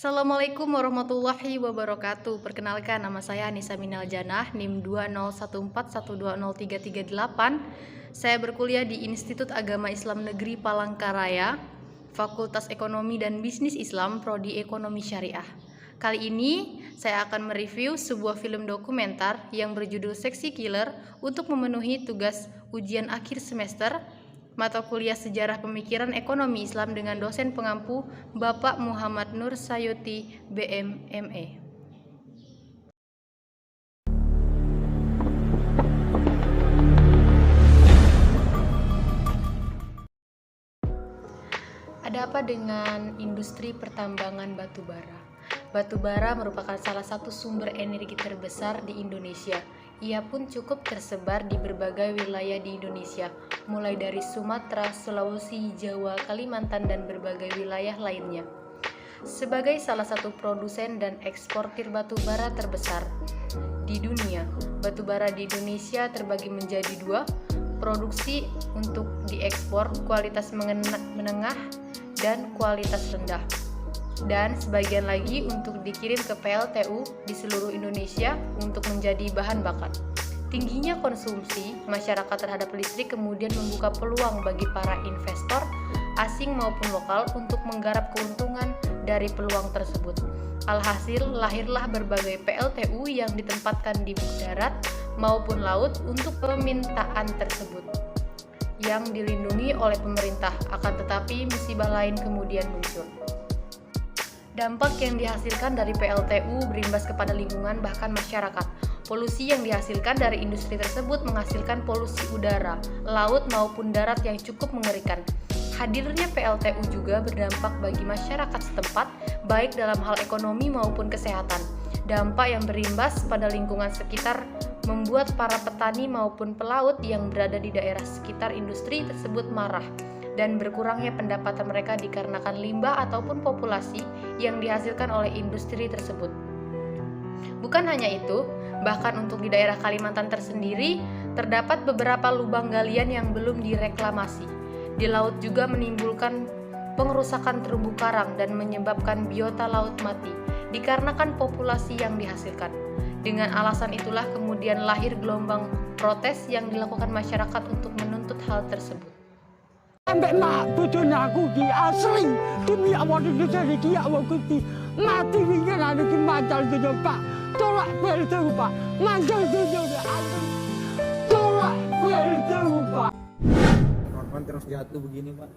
Assalamualaikum warahmatullahi wabarakatuh. Perkenalkan, nama saya Anissa Minal Janah, NIM 20141203338. Saya berkuliah di Institut Agama Islam Negeri Palangkaraya, Fakultas Ekonomi dan Bisnis Islam, Prodi Ekonomi Syariah. Kali ini saya akan mereview sebuah film dokumenter yang berjudul Seksi Killer untuk memenuhi tugas ujian akhir semester mata kuliah Sejarah Pemikiran Ekonomi Islam dengan dosen pengampu Bapak Muhammad Nur Sayuti, BMME. Ada apa dengan industri pertambangan batubara? Batubara merupakan salah satu sumber energi terbesar di Indonesia. Ia pun cukup tersebar di berbagai wilayah di Indonesia, mulai dari Sumatera, Sulawesi, Jawa, Kalimantan, dan berbagai wilayah lainnya. Sebagai salah satu produsen dan eksportir batubara terbesar di dunia, batubara di Indonesia terbagi menjadi dua, produksi untuk diekspor kualitas menengah dan kualitas rendah, dan sebagian lagi untuk dikirim ke PLTU di seluruh Indonesia untuk menjadi bahan bakar. Tingginya konsumsi masyarakat terhadap listrik kemudian membuka peluang bagi para investor asing maupun lokal untuk menggarap keuntungan dari peluang tersebut. Alhasil lahirlah berbagai PLTU yang ditempatkan di darat maupun laut untuk permintaan tersebut, yang dilindungi oleh pemerintah. Akan tetapi musibah lain kemudian muncul. Dampak yang dihasilkan dari PLTU berimbas kepada lingkungan bahkan masyarakat. Polusi yang dihasilkan dari industri tersebut menghasilkan polusi udara, laut maupun darat yang cukup mengerikan. Hadirnya PLTU juga berdampak bagi masyarakat setempat, baik dalam hal ekonomi maupun kesehatan. Dampak yang berimbas pada lingkungan sekitar membuat para petani maupun pelaut yang berada di daerah sekitar industri tersebut marah, dan berkurangnya pendapatan mereka dikarenakan limbah ataupun populasi yang dihasilkan oleh industri tersebut. Bukan hanya itu, bahkan untuk di daerah Kalimantan tersendiri terdapat beberapa lubang galian yang belum direklamasi. Di laut juga menimbulkan pengerusakan terumbu karang dan menyebabkan biota laut mati dikarenakan populasi yang dihasilkan. Dengan alasan itulah kemudian lahir gelombang protes yang dilakukan masyarakat untuk menuntut hal tersebut. Sampai mak bojone aku ki asli demi awak Indonesia iki awak Gusti mati wingi ana ki mancal donya Pak tolak PLTU Pak mancal donya asli tolak PLTU Pak. Korban terus jatuh begini Pak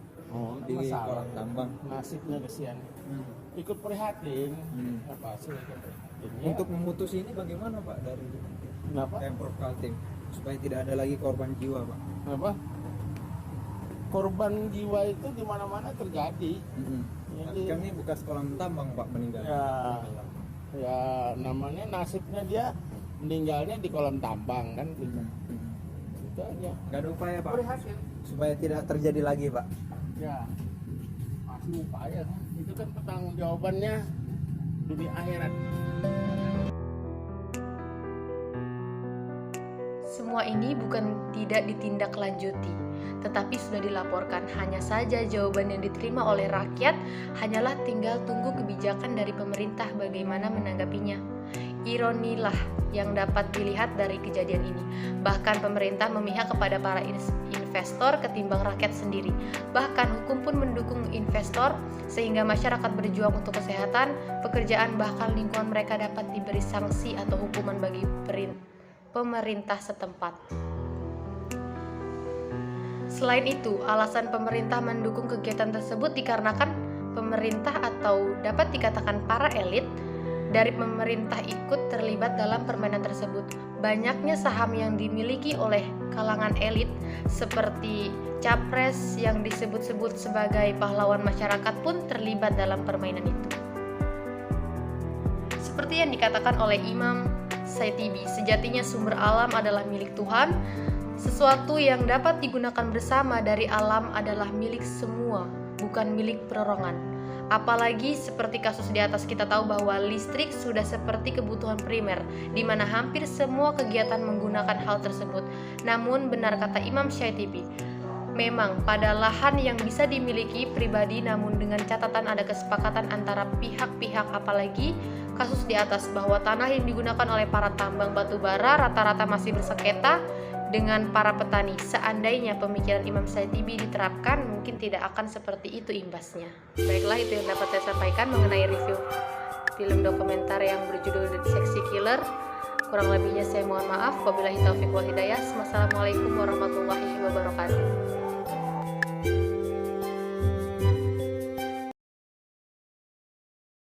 di kolam tambang, nasibnya kesian. Ikut prihatin apa sih Untuk memutus ini bagaimana Pak dari Pemprov Kaltim supaya tidak ada lagi korban jiwa Pak? apa korban jiwa itu di mana-mana terjadi. Tapi kan ini bekas kolam tambang Pak meninggal. Ya namanya nasibnya dia meninggalnya di kolam tambang kan gitu. Itu aja. Gak ada upaya Pak Prihatin. supaya tidak terjadi lagi Pak? Ya masih upaya. Itu kan pertanggungjawabannya dunia akhirat. Semua ini bukan tidak ditindaklanjuti, tetapi sudah dilaporkan. Hanya saja jawaban yang diterima oleh rakyat hanyalah tinggal tunggu kebijakan dari pemerintah bagaimana menanggapinya. Ironilah yang dapat dilihat dari kejadian ini. Bahkan pemerintah memihak kepada para investor ketimbang rakyat sendiri. Bahkan hukum pun mendukung investor sehingga masyarakat berjuang untuk kesehatan, pekerjaan, bahkan lingkungan mereka dapat diberi sanksi atau hukuman bagi pemerintah setempat. Selain itu, alasan pemerintah mendukung kegiatan tersebut dikarenakan pemerintah atau dapat dikatakan para elit dari pemerintah ikut terlibat dalam permainan tersebut. Banyaknya saham yang dimiliki oleh kalangan elit seperti capres yang disebut-sebut sebagai pahlawan masyarakat pun terlibat dalam permainan itu. Seperti yang dikatakan oleh Imam Saytibi, sejatinya sumber alam adalah milik Tuhan. Sesuatu yang dapat digunakan bersama dari alam adalah milik semua, bukan milik perorangan. Apalagi seperti kasus di atas, kita tahu bahwa listrik sudah seperti kebutuhan primer, di mana hampir semua kegiatan menggunakan hal tersebut. Namun benar kata Imam Syatibi, Memang pada lahan yang bisa dimiliki pribadi, namun dengan catatan ada kesepakatan antara pihak-pihak, apalagi kasus di atas bahwa tanah yang digunakan oleh para tambang batu bara rata-rata masih bersengketa dengan para petani. Seandainya pemikiran Imam Syatibi diterapkan, mungkin tidak akan seperti itu imbasnya. Baiklah, itu yang dapat saya sampaikan mengenai review film dokumenter yang berjudul The Sexy Killer. Kurang lebihnya saya mohon maaf. Wabillahi taufiq wal hidayah. Wassalamualaikum warahmatullahi wabarakatuh.